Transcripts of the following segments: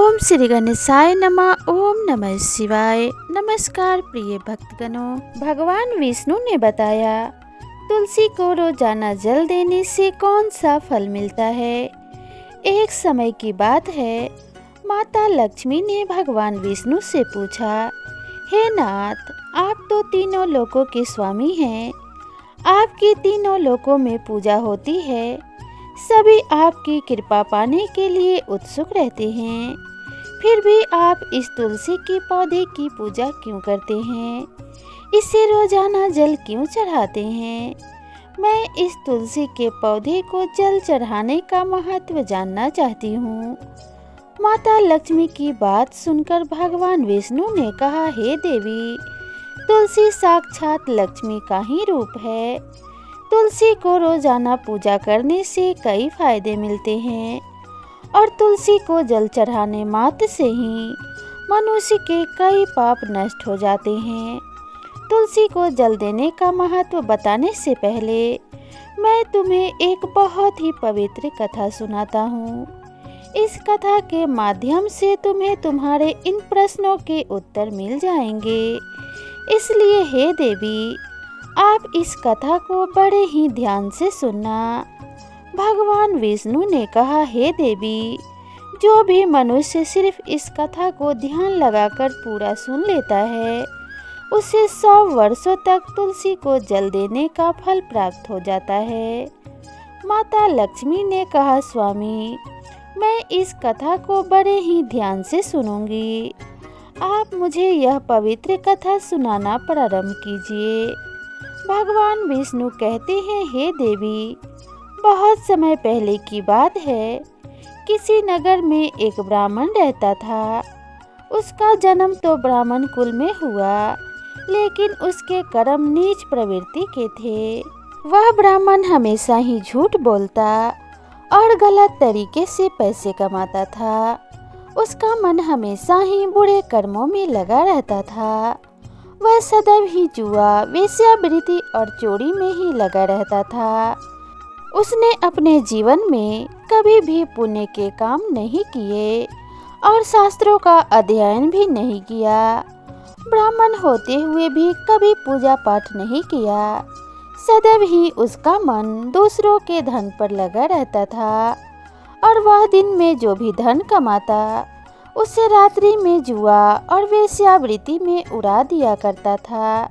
ओम श्री गणेशाय नमः। ओम नमः शिवाय। नमस्कार प्रिय भक्तगणों, भगवान विष्णु ने बताया तुलसी को रोजाना जल देने से कौन सा फल मिलता है। एक समय की बात है, माता लक्ष्मी ने भगवान विष्णु से पूछा, हे नाथ, आप तो तीनों लोकों के स्वामी हैं, आपकी तीनों लोकों में पूजा होती है, सभी आपकी कृपा पाने के लिए उत्सुक रहते हैं, फिर भी आप इस तुलसी के पौधे की पूजा क्यों करते हैं, इसे रोजाना जल क्यों चढ़ाते हैं। मैं इस तुलसी के पौधे को जल चढ़ाने का महत्व जानना चाहती हूँ। माता लक्ष्मी की बात सुनकर भगवान विष्णु ने कहा, हे देवी, तुलसी साक्षात लक्ष्मी का ही रूप है। तुलसी को रोजाना पूजा करने से कई फायदे मिलते हैं और तुलसी को जल चढ़ाने मात्र से ही मनुष्य के कई पाप नष्ट हो जाते हैं। तुलसी को जल देने का महत्व बताने से पहले मैं तुम्हें एक बहुत ही पवित्र कथा सुनाता हूँ। इस कथा के माध्यम से तुम्हें तुम्हारे इन प्रश्नों के उत्तर मिल जाएंगे। इसलिए हे देवी, आप इस कथा को बड़े ही ध्यान से सुनना। भगवान विष्णु ने कहा, हे देवी, जो भी मनुष्य सिर्फ इस कथा को ध्यान लगाकर पूरा सुन लेता है, उसे 100 वर्षों तक तुलसी को जल देने का फल प्राप्त हो जाता है। माता लक्ष्मी ने कहा, स्वामी, मैं इस कथा को बड़े ही ध्यान से सुनूंगी। आप मुझे यह पवित्र कथा सुनाना प्रारंभ कीजिए। भगवान विष्णु कहते हैं, हे देवी, बहुत समय पहले की बात है, किसी नगर में एक ब्राह्मण रहता था। उसका जन्म तो ब्राह्मण कुल में हुआ, लेकिन उसके कर्म नीच प्रवृत्ति के थे। वह ब्राह्मण हमेशा ही झूठ बोलता और गलत तरीके से पैसे कमाता था। उसका मन हमेशा ही बुरे कर्मों में लगा रहता था। वह सदैव ही जुआ, वेश्यावृत्ति और चोरी में ही लगा रहता था। उसने अपने जीवन में कभी भी पुण्य के काम नहीं किए और शास्त्रों का अध्ययन भी नहीं किया। ब्राह्मण होते हुए भी कभी पूजा पाठ नहीं किया। सदैव ही उसका मन दूसरों के धन पर लगा रहता था और वह दिन में जो भी धन कमाता उसे रात्रि में जुआ और वेश्यावृत्ति में उड़ा दिया करता था।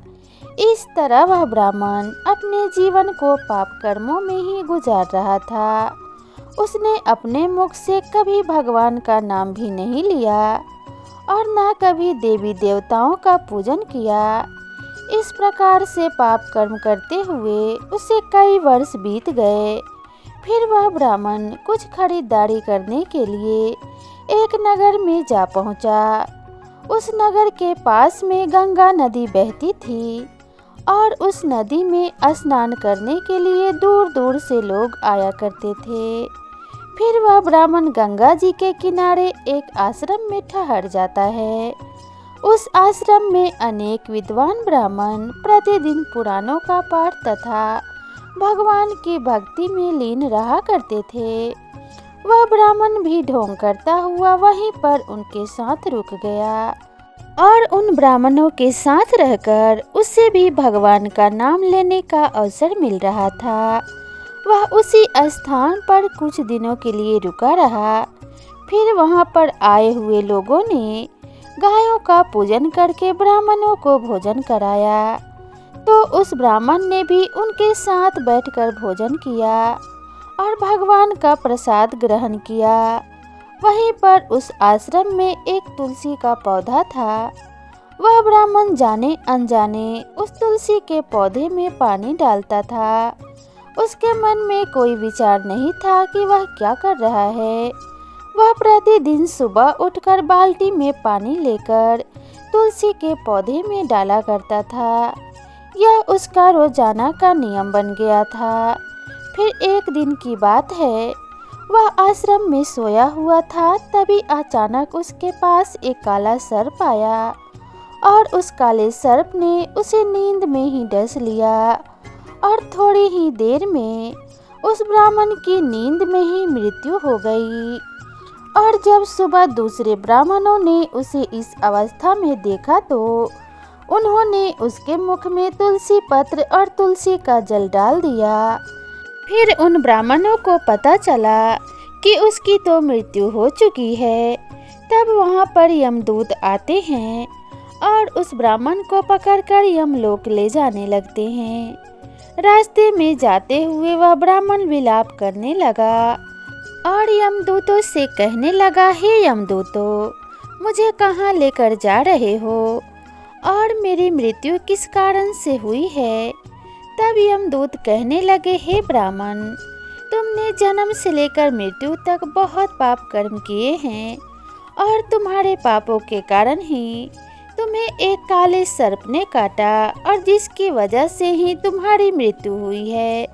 इस तरह वह ब्राह्मण अपने जीवन को पाप कर्मों में ही गुजार रहा था। उसने अपने मुख से कभी भगवान का नाम भी नहीं लिया और न कभी देवी देवताओं का पूजन किया। इस प्रकार से पाप कर्म करते हुए उसे कई वर्ष बीत गए। फिर वह ब्राह्मण कुछ खरीदारी करने के लिए एक नगर में जा पहुंचा। उस नगर के पास में गंगा नदी बहती थी और उस नदी में स्नान करने के लिए दूर दूर से लोग आया करते थे। फिर वह ब्राह्मण गंगा जी के किनारे एक आश्रम में ठहर जाता है। उस आश्रम में अनेक विद्वान ब्राह्मण प्रतिदिन पुराणों का पाठ तथा भगवान की भक्ति में लीन रहा करते थे। वह ब्राह्मण भी ढोंग करता हुआ वहीं पर उनके साथ रुक गया और उन ब्राह्मणों के साथ रहकर उसे भी भगवान का नाम लेने का अवसर मिल रहा था। वह उसी स्थान पर कुछ दिनों के लिए रुका रहा। फिर वहां पर आए हुए लोगों ने गायों का पूजन करके ब्राह्मणों को भोजन कराया, तो उस ब्राह्मण ने भी उनके साथ बैठकर भोजन किया और भगवान का प्रसाद ग्रहण किया। वहीं पर उस आश्रम में एक तुलसी का पौधा था। वह ब्राह्मण जाने अनजाने उस तुलसी के पौधे में पानी डालता था। उसके मन में कोई विचार नहीं था कि वह क्या कर रहा है। वह प्रतिदिन सुबह उठकर बाल्टी में पानी लेकर तुलसी के पौधे में डाला करता था। यह उसका रोजाना का नियम बन गया था। फिर एक दिन की बात है, वह आश्रम में सोया हुआ था। तभी अचानक उसके पास एक काला सर्प आया और उस काले सर्प ने उसे नींद में ही डस लिया और थोड़ी ही देर में उस ब्राह्मण की नींद में ही मृत्यु हो गई। और जब सुबह दूसरे ब्राह्मणों ने उसे इस अवस्था में देखा तो उन्होंने उसके मुख में तुलसी पत्र और तुलसी का जल डाल दिया। फिर उन ब्राह्मणों को पता चला कि उसकी तो मृत्यु हो चुकी है। तब वहाँ पर यमदूत आते हैं और उस ब्राह्मण को पकड़कर यमलोक ले जाने लगते हैं। रास्ते में जाते हुए वह ब्राह्मण विलाप करने लगा और यमदूतों से कहने लगा, हे यमदूतों, मुझे कहाँ लेकर जा रहे हो और मेरी मृत्यु किस कारण से हुई है। तब यमदूत कहने लगे, हे ब्राह्मण, तुमने जन्म से लेकर मृत्यु तक बहुत पाप कर्म किए हैं और तुम्हारे पापों के कारण ही तुम्हें एक काले सर्प ने काटा और जिसकी वजह से ही तुम्हारी मृत्यु हुई है।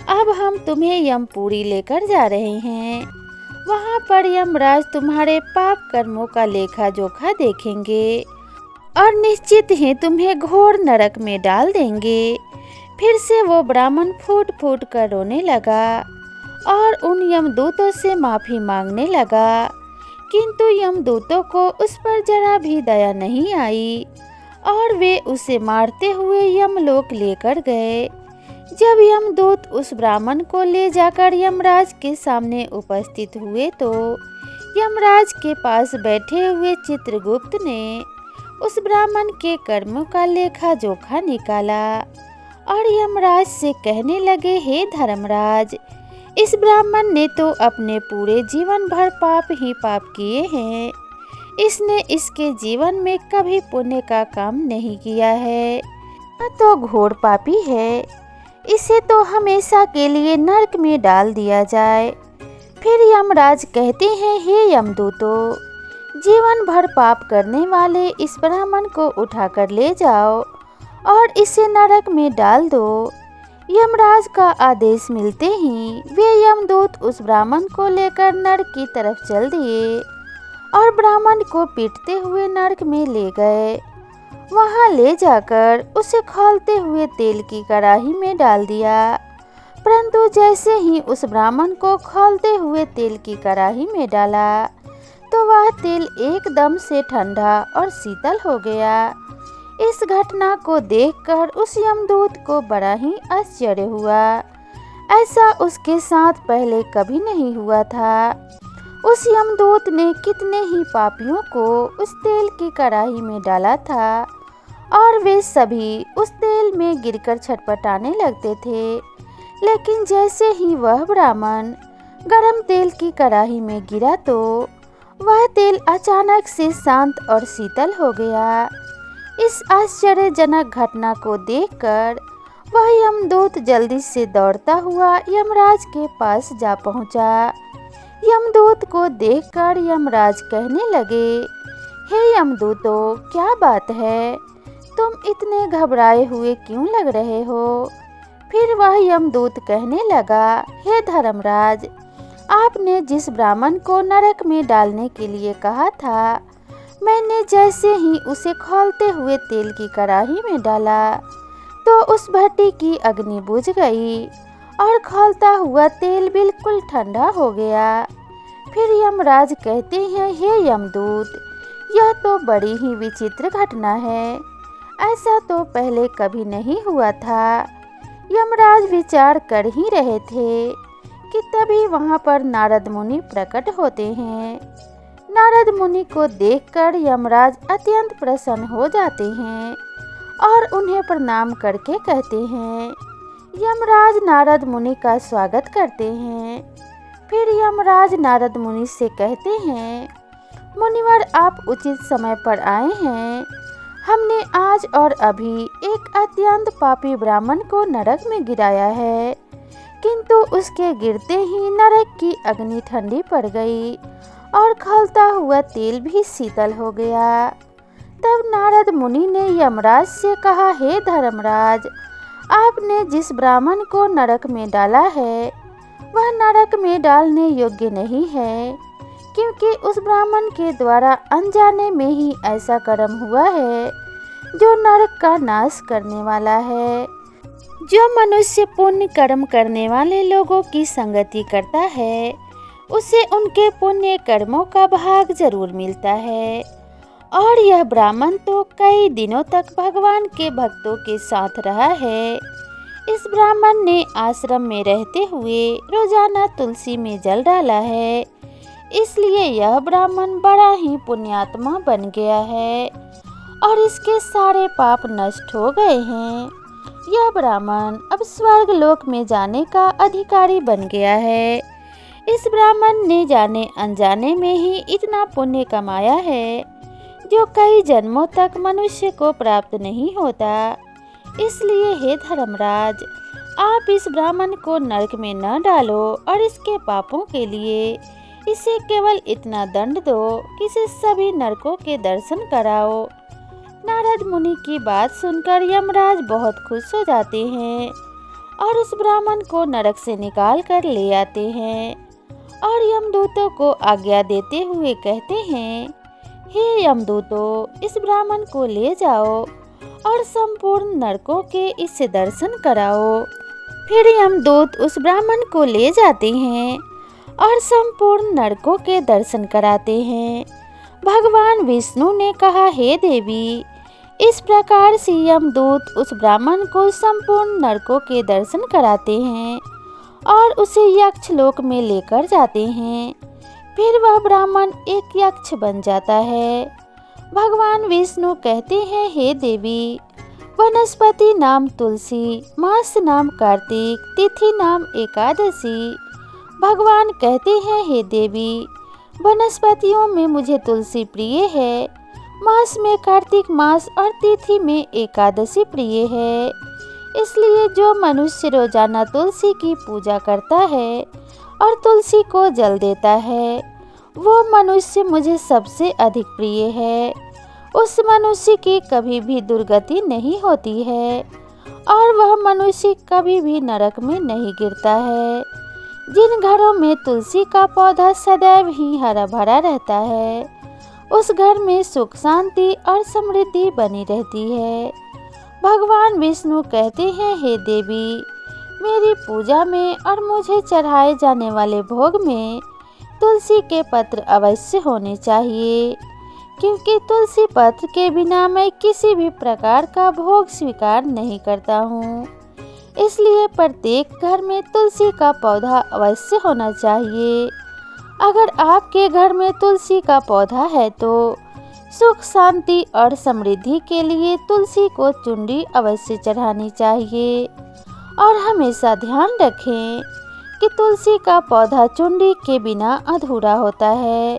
अब हम तुम्हें यमपुरी लेकर जा रहे हैं। वहाँ पर यमराज तुम्हारे पाप कर्मों का लेखा जोखा देखेंगे और निश्चित ही तुम्हें घोर नरक में डाल देंगे। फिर से वो ब्राह्मण फूट फूट कर रोने लगा और उन यमदूतों से माफ़ी मांगने लगा, किंतु यमदूतों को उस पर जरा भी दया नहीं आई और वे उसे मारते हुए यमलोक लेकर गए। जब यमदूत उस ब्राह्मण को ले जाकर यमराज के सामने उपस्थित हुए तो यमराज के पास बैठे हुए चित्रगुप्त ने उस ब्राह्मण के कर्मों का लेखा जोखा निकाला और यमराज से कहने लगे, हे धर्मराज, इस ब्राह्मण ने तो अपने पूरे जीवन भर पाप ही पाप किए हैं। इसने इसके जीवन में कभी पुण्य का काम नहीं किया है, तो घोर पापी है। इसे तो हमेशा के लिए नरक में डाल दिया जाए। फिर यमराज कहते हैं, हे यमदूतों, जीवन भर पाप करने वाले इस ब्राह्मण को उठाकर ले जाओ और इसे नरक में डाल दो। यमराज का आदेश मिलते ही वे यमदूत उस ब्राह्मण को लेकर नरक की तरफ चल दिए और ब्राह्मण को पीटते हुए नरक में ले गए। वहां ले जाकर उसे खौलते हुए तेल की कड़ाही में डाल दिया, परंतु जैसे ही उस ब्राह्मण को खौलते हुए तेल की कड़ाही में डाला तो वह तेल एकदम से ठंडा और शीतल हो गया। इस घटना को देखकर उस यमदूत को बड़ा ही आश्चर्य हुआ। ऐसा उसके साथ पहले कभी नहीं हुआ था। उस यमदूत ने कितने ही पापियों को उस तेल की कड़ाही में डाला था और वे सभी उस तेल में गिरकर छटपटाने लगते थे। लेकिन जैसे ही वह ब्राह्मण गरम तेल की कड़ाही में गिरा तो वह तेल अचानक से शांत और शीतल हो गया। इस आश्चर्यजनक घटना को देखकर वह यमदूत जल्दी से दौड़ता हुआ यमराज के पास जा पहुंचा। यमदूत को देखकर यमराज कहने लगे, हे यमदूतों, क्या बात है, तुम इतने घबराए हुए क्यों लग रहे हो। फिर वह यमदूत कहने लगा, हे धर्मराज, आपने जिस ब्राह्मण को नरक में डालने के लिए कहा था, मैंने जैसे ही उसे खौलते हुए तेल की कड़ाही में डाला तो उस भट्टी की अग्नि बुझ गई और खौलता हुआ तेल बिल्कुल ठंडा हो गया। फिर यमराज कहते हैं, हे यमदूत, यह तो बड़ी ही विचित्र घटना है। ऐसा तो पहले कभी नहीं हुआ था। यमराज विचार कर ही रहे थे कि तभी वहाँ पर नारद मुनि प्रकट होते हैं। नारद मुनि को देखकर यमराज अत्यंत प्रसन्न हो जाते हैं और उन्हें प्रणाम करके कहते हैं। यमराज नारद मुनि का स्वागत करते हैं। फिर यमराज नारद मुनि से कहते हैं, मुनिवर, आप उचित समय पर आए हैं। हमने आज और अभी एक अत्यंत पापी ब्राह्मण को नरक में गिराया है, किंतु उसके गिरते ही नरक की अग्नि ठंडी पड़ गई और खौलता हुआ तेल भी शीतल हो गया। तब नारद मुनि ने यमराज से कहा, हे धर्मराज, आपने जिस ब्राह्मण को नरक में डाला है वह नरक में डालने योग्य नहीं है, क्योंकि उस ब्राह्मण के द्वारा अनजाने में ही ऐसा कर्म हुआ है जो नरक का नाश करने वाला है। जो मनुष्य पुण्य कर्म करने वाले लोगों की संगति करता है उसे उनके पुण्य कर्मों का भाग जरूर मिलता है। और यह ब्राह्मण तो कई दिनों तक भगवान के भक्तों के साथ रहा है। इस ब्राह्मण ने आश्रम में रहते हुए रोजाना तुलसी में जल डाला है, इसलिए यह ब्राह्मण बड़ा ही पुण्यात्मा बन गया है और इसके सारे पाप नष्ट हो गए हैं। यह ब्राह्मण अब स्वर्ग लोक में जाने का अधिकारी बन गया है। इस ब्राह्मण ने जाने अनजाने में ही इतना पुण्य कमाया है जो कई जन्मों तक मनुष्य को प्राप्त नहीं होता। इसलिए हे धर्मराज, आप इस ब्राह्मण को नरक में न डालो और इसके पापों के लिए इसे केवल इतना दंड दो कि इसे सभी नरकों के दर्शन कराओ। नारद मुनि की बात सुनकर यमराज बहुत खुश हो जाते हैं और उस ब्राह्मण को नरक से निकाल कर ले आते हैं और यमदूतों को आज्ञा देते हुए कहते हैं, हे यमदूतों, इस ब्राह्मण को ले जाओ और संपूर्ण नरकों के इससे दर्शन कराओ। फिर यमदूत उस ब्राह्मण को ले जाते हैं और संपूर्ण नरकों के दर्शन कराते हैं। भगवान विष्णु ने कहा, हे देवी, इस प्रकार से यमदूत उस ब्राह्मण को संपूर्ण नरकों के दर्शन कराते हैं और उसे यक्ष लोक में लेकर जाते हैं। फिर वह ब्राह्मण एक यक्ष बन जाता है। भगवान विष्णु कहते हैं, हे देवी, वनस्पति नाम तुलसी, मास नाम कार्तिक, तिथि नाम एकादशी। भगवान कहते हैं, हे देवी, वनस्पतियों में मुझे तुलसी प्रिय है, मास में कार्तिक मास और तिथि में एकादशी प्रिय है। इसलिए जो मनुष्य रोजाना तुलसी की पूजा करता है और तुलसी को जल देता है, वो मनुष्य मुझे सबसे अधिक प्रिय है। उस मनुष्य की कभी भी दुर्गति नहीं होती है और वह मनुष्य कभी भी नरक में नहीं गिरता है। जिन घरों में तुलसी का पौधा सदैव ही हरा भरा रहता है, उस घर में सुख शांति और समृद्धि बनी रहती है। भगवान विष्णु कहते हैं, हे देवी, मेरी पूजा में और मुझे चढ़ाए जाने वाले भोग में तुलसी के पत्र अवश्य होने चाहिए, क्योंकि तुलसी पत्र के बिना मैं किसी भी प्रकार का भोग स्वीकार नहीं करता हूँ। इसलिए प्रत्येक घर में तुलसी का पौधा अवश्य होना चाहिए। अगर आपके घर में तुलसी का पौधा है तो सुख शांति और समृद्धि के लिए तुलसी को चुंडी अवश्य चढ़ानी चाहिए। और हमेशा ध्यान रखें कि तुलसी का पौधा चुंडी के बिना अधूरा होता है।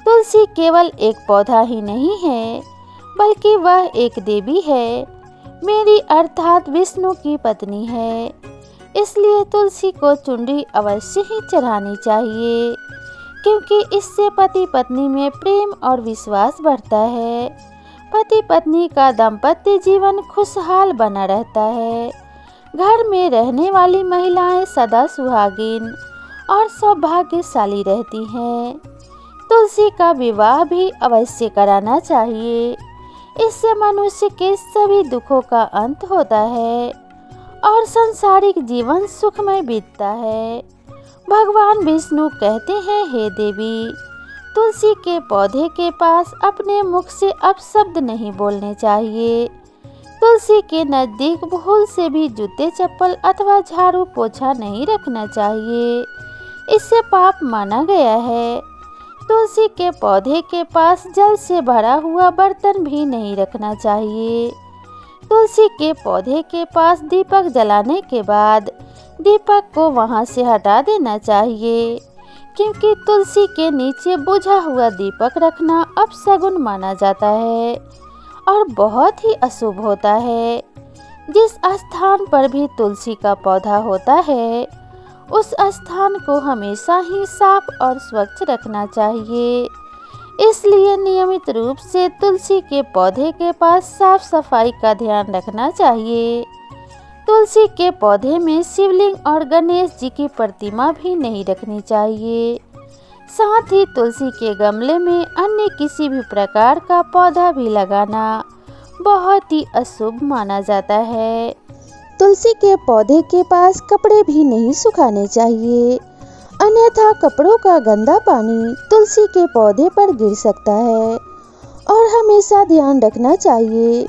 तुलसी केवल एक पौधा ही नहीं है, बल्कि वह एक देवी है, मेरी अर्थात विष्णु की पत्नी है। इसलिए तुलसी को चुंडी अवश्य ही चढ़ानी चाहिए, क्योंकि इससे पति पत्नी में प्रेम और विश्वास बढ़ता है। पति पत्नी का दाम्पत्य जीवन खुशहाल बना रहता है। घर में रहने वाली महिलाएं सदा सुहागिन और सौभाग्यशाली रहती हैं। तुलसी का विवाह भी अवश्य कराना चाहिए। इससे मनुष्य के सभी दुखों का अंत होता है और सांसारिक जीवन सुखमय बीतता है। भगवान विष्णु कहते हैं, हे देवी, तुलसी के पौधे के पास अपने मुख से अपशब्द नहीं बोलने चाहिए। तुलसी के नज़दीक भूल से भी जूते चप्पल अथवा झाड़ू पोछा नहीं रखना चाहिए, इससे पाप माना गया है। तुलसी के पौधे के पास जल से भरा हुआ बर्तन भी नहीं रखना चाहिए। तुलसी के पौधे के पास दीपक जलाने के बाद दीपक को वहां से हटा देना चाहिए, क्योंकि तुलसी के नीचे बुझा हुआ दीपक रखना अपशगुन माना जाता है और बहुत ही अशुभ होता है। जिस स्थान पर भी तुलसी का पौधा होता है, उस स्थान को हमेशा ही साफ और स्वच्छ रखना चाहिए। इसलिए नियमित रूप से तुलसी के पौधे के पास साफ सफाई का ध्यान रखना चाहिए। तुलसी के पौधे में शिवलिंग और गणेश जी की प्रतिमा भी नहीं रखनी चाहिए। साथ ही तुलसी के गमले में अन्य किसी भी प्रकार का पौधा भी लगाना बहुत ही अशुभ माना जाता है। तुलसी के पौधे के पास कपड़े भी नहीं सुखाने चाहिए, अन्यथा कपड़ों का गंदा पानी तुलसी के पौधे पर गिर सकता है। और हमेशा ध्यान रखना चाहिए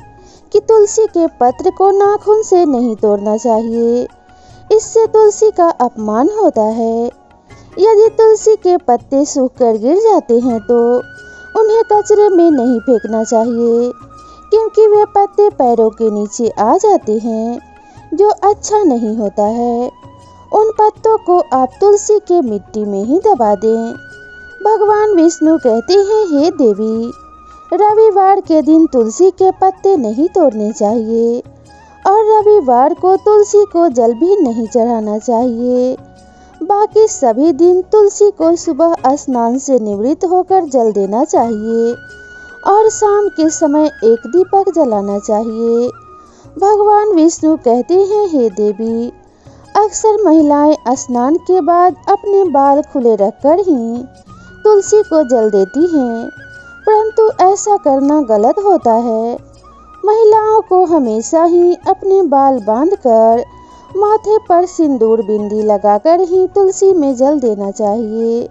कि तुलसी के पत्र को नाखून से नहीं तोड़ना चाहिए, इससे तुलसी का अपमान होता है। यदि तुलसी के पत्ते सूखकर गिर जाते हैं तो उन्हें कचरे में नहीं फेंकना चाहिए, क्योंकि वे पत्ते पैरों के नीचे आ जाते हैं, जो अच्छा नहीं होता है। उन पत्तों को आप तुलसी के मिट्टी में ही दबा दें। भगवान विष्णु कहते हैं, हे देवी, रविवार के दिन तुलसी के पत्ते नहीं तोड़ने चाहिए और रविवार को तुलसी को जल भी नहीं चढ़ाना चाहिए। बाकी सभी दिन तुलसी को सुबह स्नान से निवृत्त होकर जल देना चाहिए और शाम के समय एक दीपक जलाना चाहिए। भगवान विष्णु कहते हैं, हे देवी, अक्सर महिलाएं स्नान के बाद अपने बाल खुले रखकर ही तुलसी को जल देती हैं, परंतु ऐसा करना गलत होता है। महिलाओं को हमेशा ही अपने बाल बांधकर माथे पर सिंदूर बिंदी लगाकर ही तुलसी में जल देना चाहिए।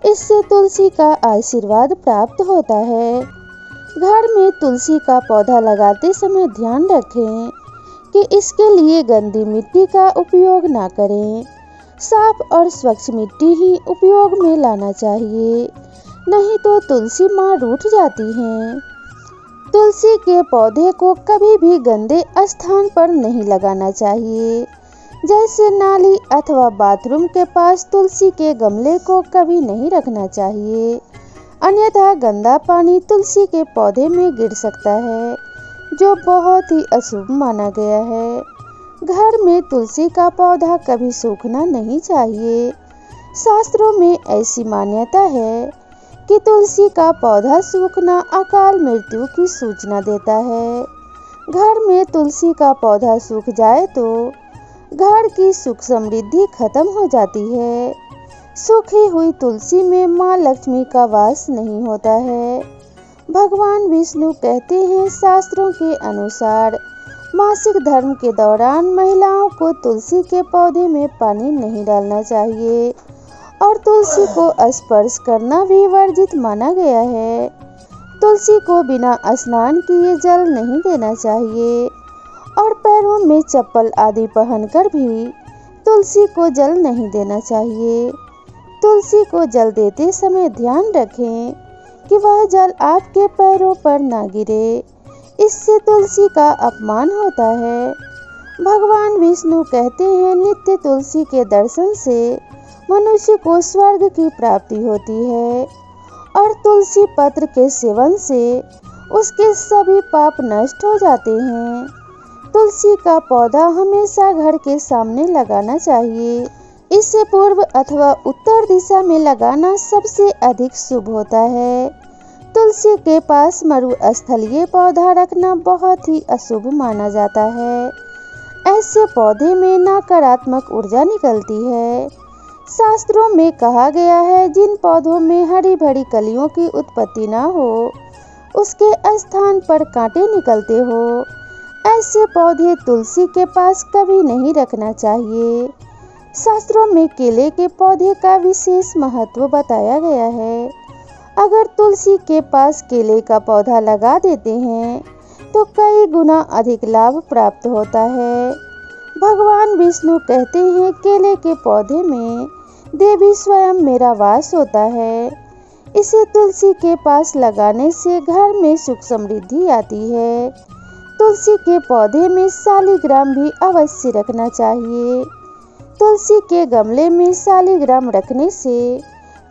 इससे तुलसी का आशीर्वाद प्राप्त होता है। घर में तुलसी का पौधा लगाते समय ध्यान रखें कि इसके लिए गंदी मिट्टी का उपयोग ना करें। साफ और स्वच्छ मिट्टी ही उपयोग में लाना चाहिए, नहीं तो तुलसी माँ रूठ जाती हैं। तुलसी के पौधे को कभी भी गंदे स्थान पर नहीं लगाना चाहिए, जैसे नाली अथवा बाथरूम के पास तुलसी के गमले को कभी नहीं रखना चाहिए, अन्यथा गंदा पानी तुलसी के पौधे में गिर सकता है, जो बहुत ही अशुभ माना गया है। घर में तुलसी का पौधा कभी सूखना नहीं चाहिए। शास्त्रों में ऐसी मान्यता है कि तुलसी का पौधा सूखना अकाल मृत्यु की सूचना देता है। घर में तुलसी का पौधा सूख जाए तो घर की सुख समृद्धि खत्म हो जाती है। सूखी हुई तुलसी में माँ लक्ष्मी का वास नहीं होता है। भगवान विष्णु कहते हैं, शास्त्रों के अनुसार मासिक धर्म के दौरान महिलाओं को तुलसी के पौधे में पानी नहीं डालना चाहिए और तुलसी को स्पर्श करना भी वर्जित माना गया है। तुलसी को बिना स्नान किए जल नहीं देना चाहिए और पैरों में चप्पल आदि पहनकर भी तुलसी को जल नहीं देना चाहिए। तुलसी को जल देते समय ध्यान रखें कि वह जल आपके पैरों पर ना गिरे, इससे तुलसी का अपमान होता है। भगवान विष्णु कहते हैं, नित्य तुलसी के दर्शन से मनुष्य को स्वर्ग की प्राप्ति होती है और तुलसी पत्र के सेवन से उसके सभी पाप नष्ट हो जाते हैं। तुलसी का पौधा हमेशा घर के सामने लगाना चाहिए। इसे पूर्व अथवा उत्तर दिशा में लगाना सबसे अधिक शुभ होता है। तुलसी के पास मरुस्थलीय पौधा रखना बहुत ही अशुभ माना जाता है। ऐसे पौधे में नकारात्मक ऊर्जा निकलती है। शास्त्रों में कहा गया है, जिन पौधों में हरी भरी कलियों की उत्पत्ति ना हो, उसके स्थान पर कांटे निकलते हो, ऐसे पौधे तुलसी के पास कभी नहीं रखना चाहिए। शास्त्रों में केले के पौधे का विशेष महत्व बताया गया है। अगर तुलसी के पास केले का पौधा लगा देते हैं तो कई गुना अधिक लाभ प्राप्त होता है। भगवान विष्णु कहते हैं, केले के पौधे में देवी स्वयं मेरा वास होता है। इसे तुलसी के पास लगाने से घर में सुख समृद्धि आती है। तुलसी के पौधे में शालिग्राम भी अवश्य रखना चाहिए। तुलसी के गमले में शालिग्राम रखने से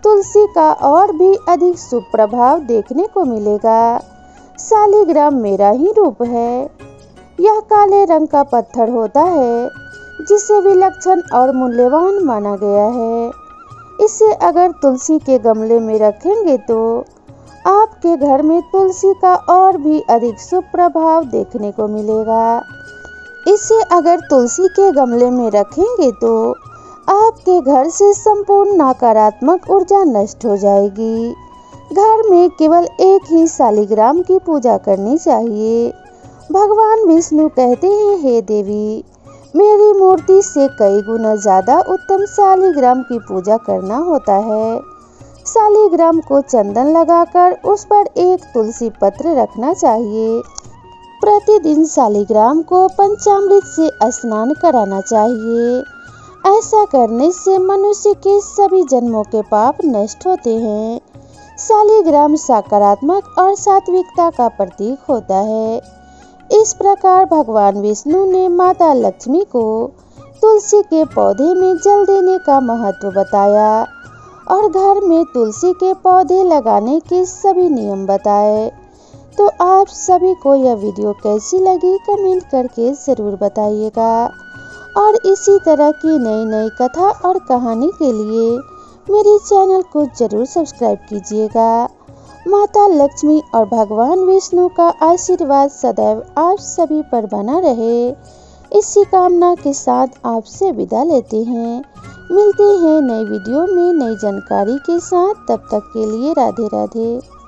तुलसी का और भी अधिक शुभ प्रभाव देखने को मिलेगा। शालिग्राम मेरा ही रूप है। यह काले रंग का पत्थर होता है, जिसे विलक्षण और मूल्यवान माना गया है। इसे अगर तुलसी के गमले में रखेंगे तो आपके घर में तुलसी का और भी अधिक शुभ प्रभाव देखने को मिलेगा। इसे अगर तुलसी के गमले में रखेंगे तो आपके घर से संपूर्ण नकारात्मक ऊर्जा नष्ट हो जाएगी। घर में केवल एक ही शालिग्राम की पूजा करनी चाहिए। भगवान विष्णु कहते हैं, हे देवी, मेरी मूर्ति से कई गुना ज्यादा उत्तम शालिग्राम की पूजा करना होता है। शालिग्राम को चंदन लगाकर उस पर एक तुलसी पत्र रखना चाहिए। प्रतिदिन शालिग्राम को पंचामृत से स्नान कराना चाहिए। ऐसा करने से मनुष्य के सभी जन्मों के पाप नष्ट होते हैं। शालिग्राम सकारात्मक और सात्विकता का प्रतीक होता है। इस प्रकार भगवान विष्णु ने माता लक्ष्मी को तुलसी के पौधे में जल देने का महत्व बताया और घर में तुलसी के पौधे लगाने के सभी नियम बताए। तो आप सभी को यह वीडियो कैसी लगी कमेंट करके ज़रूर बताइएगा और इसी तरह की नई नई कथा और कहानी के लिए मेरे चैनल को जरूर सब्सक्राइब कीजिएगा। माता लक्ष्मी और भगवान विष्णु का आशीर्वाद सदैव आप सभी पर बना रहे, इसी कामना के साथ आपसे विदा लेते हैं। मिलते हैं नई वीडियो में नई जानकारी के साथ। तब तक के लिए राधे राधे।